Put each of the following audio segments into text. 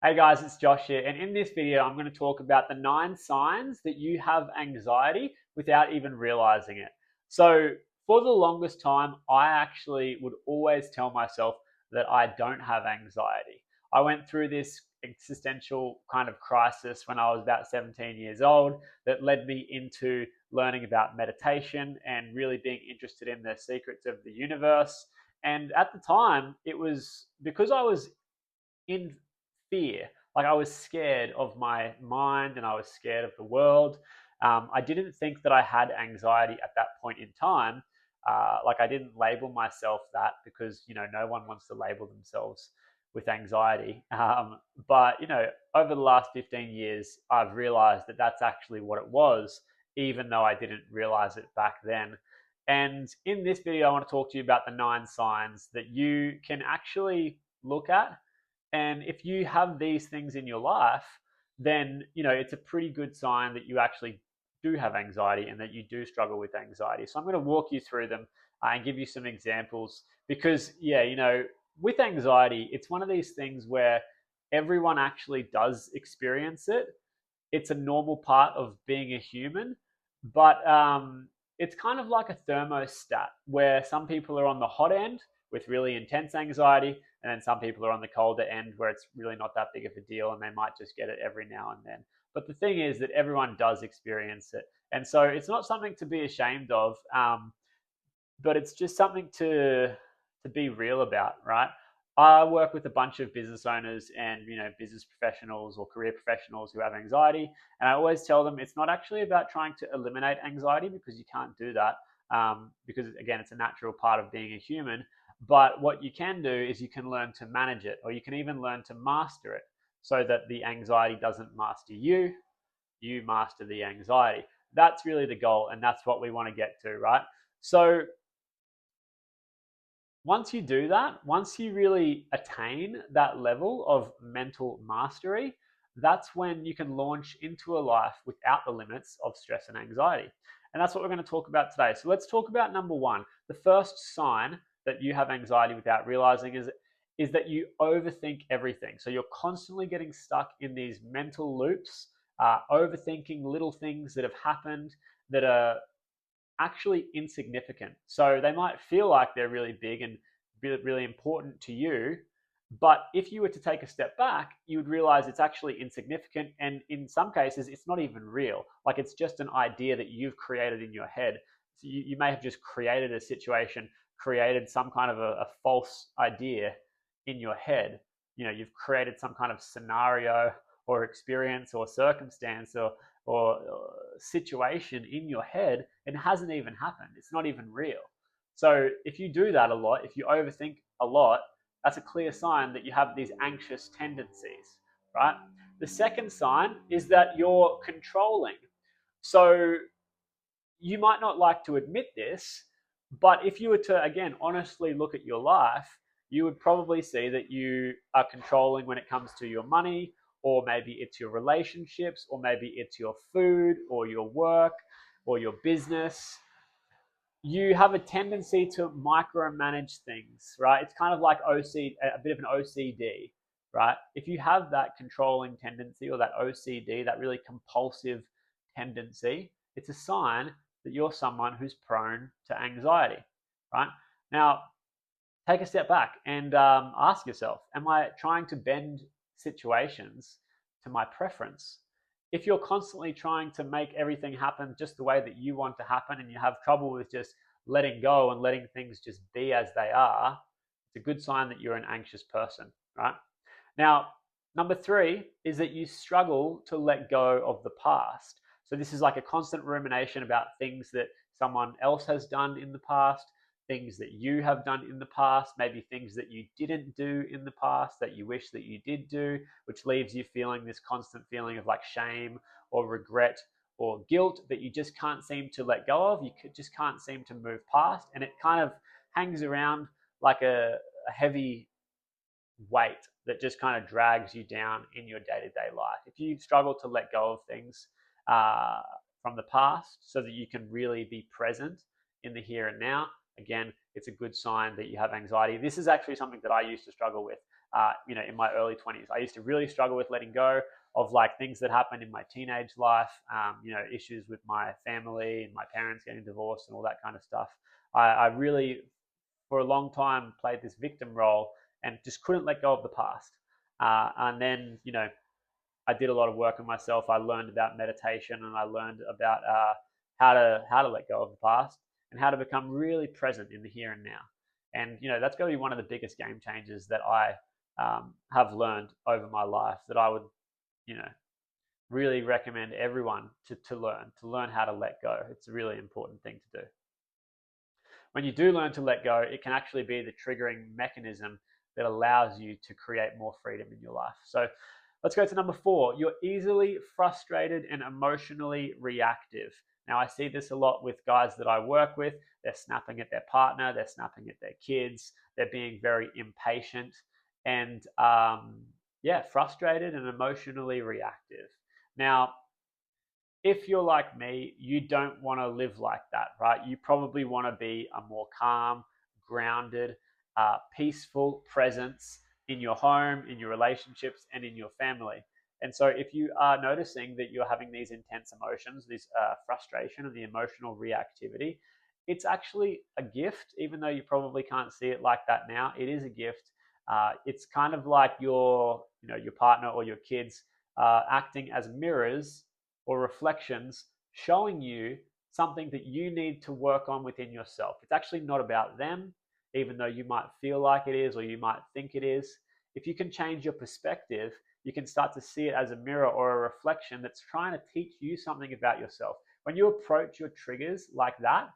Hey guys, it's Josh here, and in this video, I'm going to talk about the 9 signs that you have anxiety without even realizing it. So, for the longest time, I actually would always tell myself that I don't have anxiety. I went through this existential kind of crisis when I was about 17 years old that led me into learning about meditation and really being interested in the secrets of the universe. And at the time, it was because I was in fear. Like I was scared of my mind and I was scared of the world. I didn't think that I had anxiety at that point in time. Like I didn't label myself that because no one wants to label themselves with anxiety. But over the last 15 years, I've realized that that's actually what it was, even though I didn't realize it back then. And in this video, I want to talk to you about the 9 signs that you can actually look at, and if you have these things in your life, then it's a pretty good sign that you actually do have anxiety and that you do struggle with anxiety. So I'm going to walk you through them and give you some examples because with anxiety, it's one of these things where everyone actually does experience it. It's a normal part of being a human, but it's kind of like a thermostat where some people are on the hot end with really intense anxiety, and then some people are on the colder end where it's really not that big of a deal and they might just get it every now and then. But the thing is that everyone does experience it. And so it's not something to be ashamed of, but it's just something to be real about, right? I work with a bunch of business owners and business professionals or career professionals who have anxiety, and I always tell them it's not actually about trying to eliminate anxiety because you can't do that, because again, it's a natural part of being a human. But what you can do is you can learn to manage it, or you can even learn to master it, so that the anxiety doesn't master you. You master the anxiety. That's really the goal, and that's what we want to get to, right? So once you do that, once you really attain that level of mental mastery, that's when you can launch into a life without the limits of stress and anxiety. And that's what we're going to talk about today. So let's talk about number one. The first sign that you have anxiety without realizing is that you overthink everything. So you're constantly getting stuck in these mental loops, overthinking little things that have happened that are actually insignificant. So they might feel like they're really big and really important to you, but if you were to take a step back, you would realize it's actually insignificant. And in some cases, it's not even real. Like it's just an idea that you've created in your head. So you may have just created a situation, created some kind of a false idea in your head. You've created some kind of scenario or experience or circumstance or situation in your head, and it hasn't even happened. It's not even real. So if you do that a lot, if you overthink a lot, that's a clear sign that you have these anxious tendencies, right? The second sign is that you're controlling. So you might not like to admit this, but if you were to, again, honestly look at your life, you would probably see that you are controlling when it comes to your money, or maybe it's your relationships, or maybe it's your food, or your work, or your business. You have a tendency to micromanage things, right? It's kind of like a bit of an OCD, right? If you have that controlling tendency or that OCD, that really compulsive tendency, it's a sign that you're someone who's prone to anxiety, right? Now, take a step back and ask yourself, am I trying to bend situations to my preference? If you're constantly trying to make everything happen just the way that you want to happen and you have trouble with just letting go and letting things just be as they are, it's a good sign that you're an anxious person, right? Now, number three is that you struggle to let go of the past. So this is like a constant rumination about things that someone else has done in the past, things that you have done in the past, maybe things that you didn't do in the past that you wish that you did do, which leaves you feeling this constant feeling of like shame or regret or guilt that you just can't seem to let go of. You just can't seem to move past. And it kind of hangs around like a heavy weight that just kind of drags you down in your day-to-day life. If you struggle to let go of things uh, from the past so that you can really be present in the here and now, again, it's a good sign that you have anxiety. This is actually something that I used to struggle with. in my early 20s. I used to really struggle with letting go of like things that happened in my teenage life, issues with my family and my parents getting divorced and all that kind of stuff. I really, for a long time, played this victim role and just couldn't let go of the past. And then, I did a lot of work on myself. I learned about meditation and I learned about how to let go of the past and how to become really present in the here and now. And that's going to be one of the biggest game changers that I have learned over my life, that I would really recommend everyone to learn how to let go. It's a really important thing to do. When you do learn to let go, it can actually be the triggering mechanism that allows you to create more freedom in your life. So let's go to number 4. You're easily frustrated and emotionally reactive. Now, I see this a lot with guys that I work with. They're snapping at their partner, they're snapping at their kids, they're being very impatient and, frustrated and emotionally reactive. Now, if you're like me, you don't want to live like that, right? You probably want to be a more calm, grounded, peaceful presence in your home, in your relationships, and in your family. And so if you are noticing that you're having these intense emotions, this frustration and the emotional reactivity, it's actually a gift, even though you probably can't see it like that now. It is a gift. It's kind of like your partner or your kids acting as mirrors or reflections, showing you something that you need to work on within yourself. It's actually not about them, even though you might feel like it is or you might think it is. If you can change your perspective, you can start to see it as a mirror or a reflection that's trying to teach you something about yourself. When you approach your triggers like that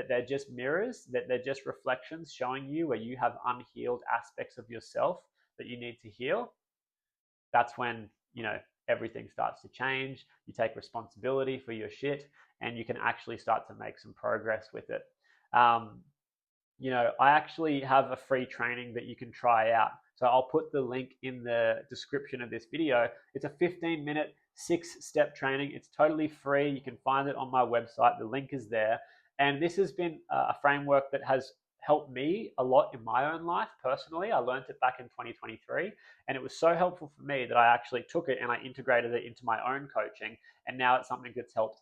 they're just mirrors, that they're just reflections showing you where you have unhealed aspects of yourself that you need to heal, that's when, everything starts to change. You take responsibility for your shit and you can actually start to make some progress with it. I actually have a free training that you can try out. So I'll put the link in the description of this video. It's a 15-minute, 6-step training. It's totally free. You can find it on my website. The link is there. And this has been a framework that has helped me a lot in my own life personally. I learned it back in 2023, and it was so helpful for me that I actually took it and I integrated it into my own coaching. And now it's something that's helped,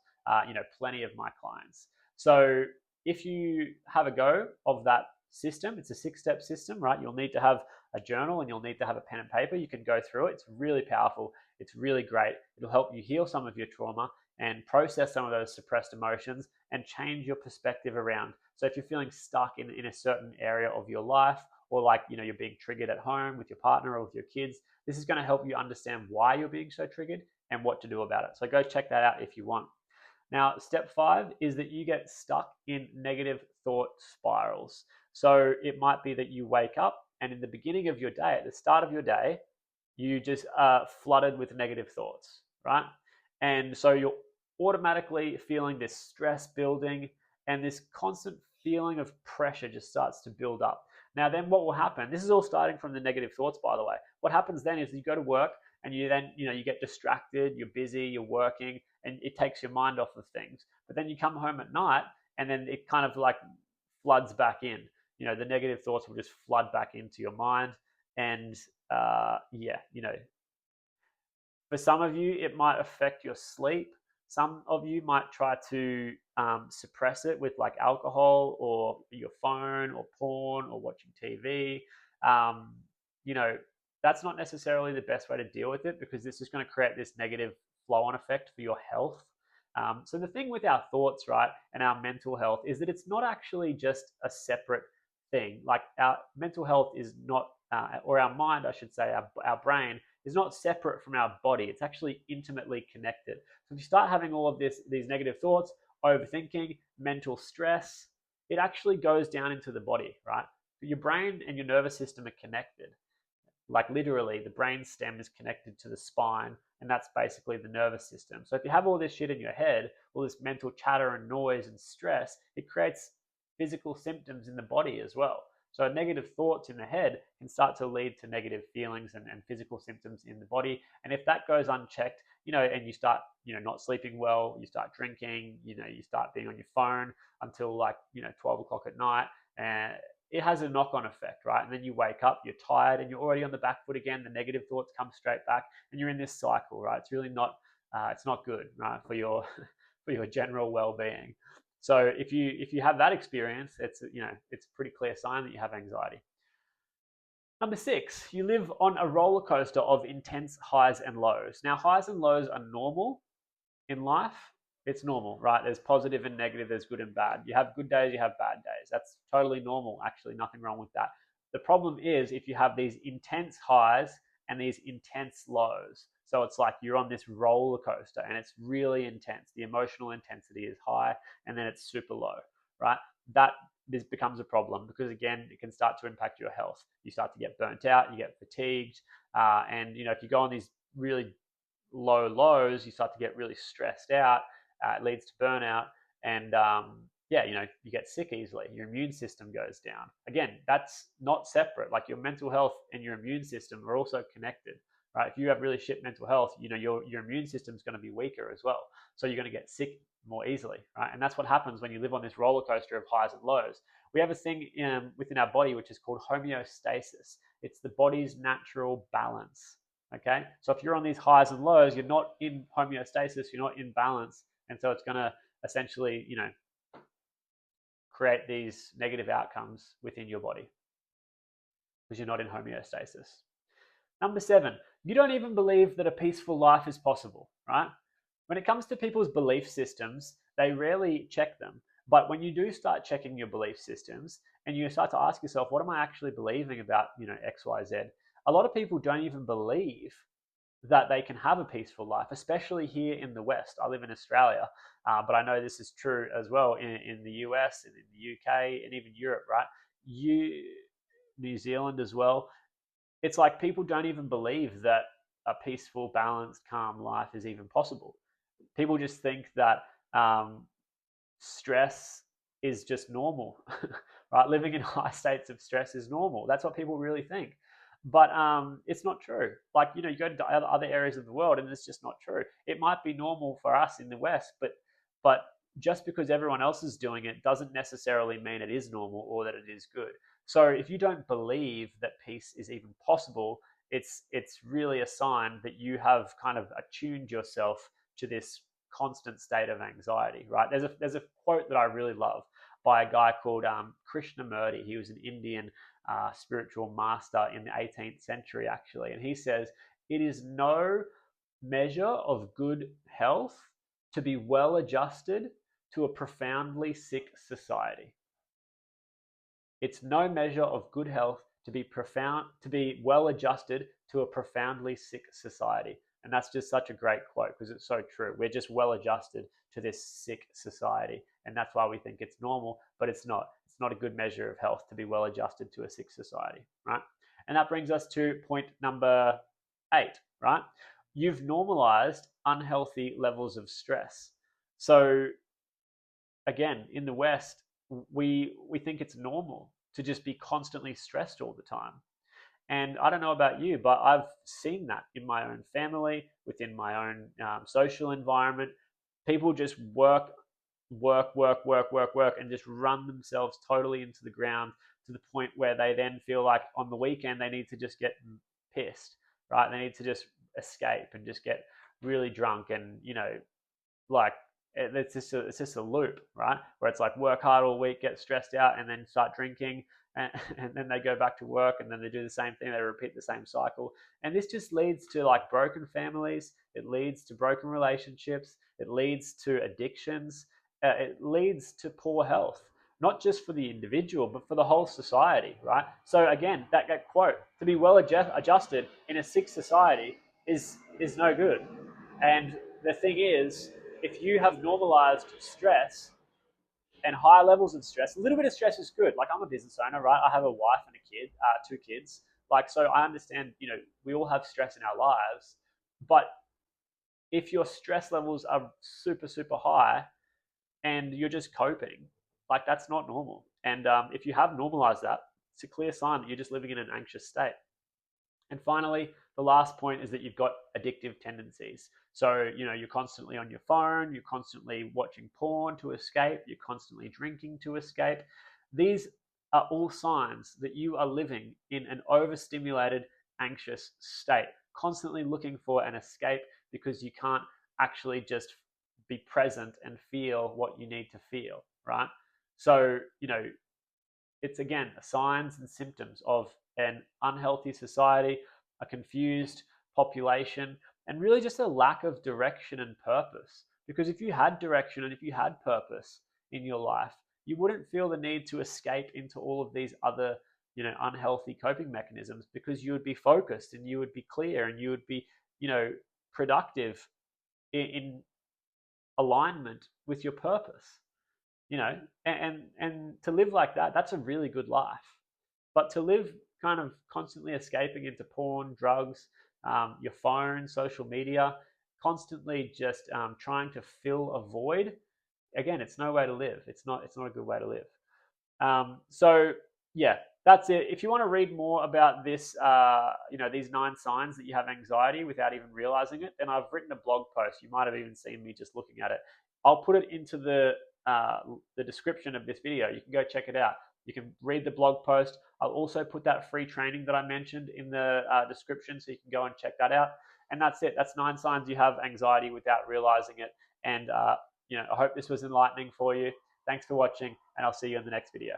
plenty of my clients. So if you have a go of that system, it's a 6-step system, right? You'll need to have a journal and you'll need to have a pen and paper. You can go through it. It's really powerful. It's really great. It'll help you heal some of your trauma and process some of those suppressed emotions and change your perspective around. So if you're feeling stuck in a certain area of your life, or like, you're being triggered at home with your partner or with your kids, this is going to help you understand why you're being so triggered and what to do about it. So go check that out if you want. Now, step 5 is that you get stuck in negative thought spirals. So it might be that you wake up and in the beginning of your day, at the start of your day, you just are flooded with negative thoughts, right? And so you're automatically feeling this stress building and this constant feeling of pressure just starts to build up. Now, then what will happen? This is all starting from the negative thoughts, by the way. What happens then is you go to work and you then, you get distracted, you're busy, you're working, and it takes your mind off of things. But then you come home at night and then it kind of like floods back in. The negative thoughts will just flood back into your mind. And for some of you, it might affect your sleep. Some of you might try to suppress it with like alcohol or your phone or porn or watching TV. That's not necessarily the best way to deal with it, because this is going to create this negative flow-on effect for your health. So the thing with our thoughts, right, and our mental health is that it's not actually just a separate thing. Like our mental health is not, or our mind, I should say, our brain is not separate from our body. It's actually intimately connected. So if you start having all of these negative thoughts, overthinking, mental stress, it actually goes down into the body, right? Your brain and your nervous system are connected. Like literally, the brain stem is connected to the spine, and that's basically the nervous system. So if you have all this shit in your head, all this mental chatter and noise and stress, it creates physical symptoms in the body as well. So negative thoughts in the head can start to lead to negative feelings and physical symptoms in the body. And if that goes unchecked, and you start, not sleeping well, you start drinking, you start being on your phone until like, 12 o'clock at night, and it has a knock-on effect, right? And then you wake up, you're tired, and you're already on the back foot again. The negative thoughts come straight back, and you're in this cycle, right? It's really not, it's not good, right, for your for your general well-being. So if you have that experience, it's it's a pretty clear sign that you have anxiety. Number 6, you live on a roller coaster of intense highs and lows. Now, highs and lows are normal in life. It's normal, right? There's positive and negative, there's good and bad. You have good days, you have bad days. That's totally normal, actually, nothing wrong with that. The problem is if you have these intense highs and these intense lows. So it's like you're on this roller coaster and it's really intense. The emotional intensity is high and then it's super low, right? That this becomes a problem because again, it can start to impact your health. You start to get burnt out, you get fatigued, and if you go on these really low lows, you start to get really stressed out. It leads to burnout, and you get sick easily. Your immune system goes down. Again, that's not separate. Like your mental health and your immune system are also connected, right? If you have really shit mental health, your immune system is going to be weaker as well. So you're going to get sick more easily, right? And that's what happens when you live on this roller coaster of highs and lows. We have a thing within our body which is called homeostasis. It's the body's natural balance. Okay, so if you're on these highs and lows, you're not in homeostasis, you're not in balance, and so it's going to essentially, create these negative outcomes within your body because you're not in homeostasis. Number 7, you don't even believe that a peaceful life is possible, right? When it comes to people's belief systems, they rarely check them. But when you do start checking your belief systems and you start to ask yourself, what am I actually believing about, X, Y, Z? A lot of people don't even believe that they can have a peaceful life, especially here in the West. I live in Australia, but I know this is true as well in the US and in the UK and even Europe, right? New Zealand as well. It's like people don't even believe that a peaceful, balanced, calm life is even possible. People just think that stress is just normal, right? Living in high states of stress is normal. That's what people really think. But it's not true. Like, you go to other areas of the world and it's just not true. It might be normal for us in the West, but just because everyone else is doing it doesn't necessarily mean it is normal or that it is good. So if you don't believe that peace is even possible, it's really a sign that you have kind of attuned yourself to this constant state of anxiety, right? There's a quote that I really love by a guy called Krishnamurti. He was an Indian spiritual master in the 18th century, actually. And he says, it is no measure of good health to be well adjusted to a profoundly sick society. It's no measure of good health to be well adjusted to a profoundly sick society. And that's just such a great quote because it's so true. We're just well adjusted to this sick society. And that's why we think it's normal, but it's not. It's not a good measure of health to be well adjusted to a sick society, right? And that brings us to point number 8, right? You've normalized unhealthy levels of stress. So again, in the West, we think it's normal to just be constantly stressed all the time. And I don't know about you, but I've seen that in my own family, within my own social environment. People just work, and just run themselves totally into the ground to the point where they then feel like on the weekend they need to just get pissed, right? They need to just escape and just get really drunk and, like it's just a loop, right? Where it's like work hard all week, get stressed out, and then start drinking, and then they go back to work, and then they do the same thing. They repeat the same cycle, and this just leads to like broken families. It leads to broken relationships. It leads to addictions. It leads to poor health, not just for the individual, but for the whole society, right? So again, that quote, to be well adjusted in a sick society is no good. And the thing is, if you have normalized stress and high levels of stress, a little bit of stress is good. Like I'm a business owner, right? I have a wife and a kid, 2 kids. Like, so I understand, we all have stress in our lives, but if your stress levels are super, super high and you're just coping, like that's not normal. And if you have normalized that, it's a clear sign that you're just living in an anxious state. And finally, the last point is that you've got addictive tendencies. So, you're constantly on your phone, you're constantly watching porn to escape, you're constantly drinking to escape. These are all signs that you are living in an overstimulated, anxious state, constantly looking for an escape because you can't actually just be present and feel what you need to feel, right? So, it's again signs and symptoms of an unhealthy society, a confused population, and really just a lack of direction and purpose. Because if you had direction and if you had purpose in your life, you wouldn't feel the need to escape into all of these other, unhealthy coping mechanisms, because you would be focused and you would be clear and you would be, productive in alignment with your purpose. And to live like that, that's a really good life. But to live kind of constantly escaping into porn, drugs, your phone, social media, constantly just trying to fill a void, again, it's no way to live. It's not a good way to live. So yeah, that's it. If you want to read more about this, these 9 signs that you have anxiety without even realizing it, then I've written a blog post. You might have even seen me just looking at it. I'll put it into the description of this video. You can go check it out. You can read the blog post. I'll also put that free training that I mentioned in the description, so you can go and check that out. And that's it. That's 9 signs you have anxiety without realizing it. And I hope this was enlightening for you. Thanks for watching, and I'll see you in the next video.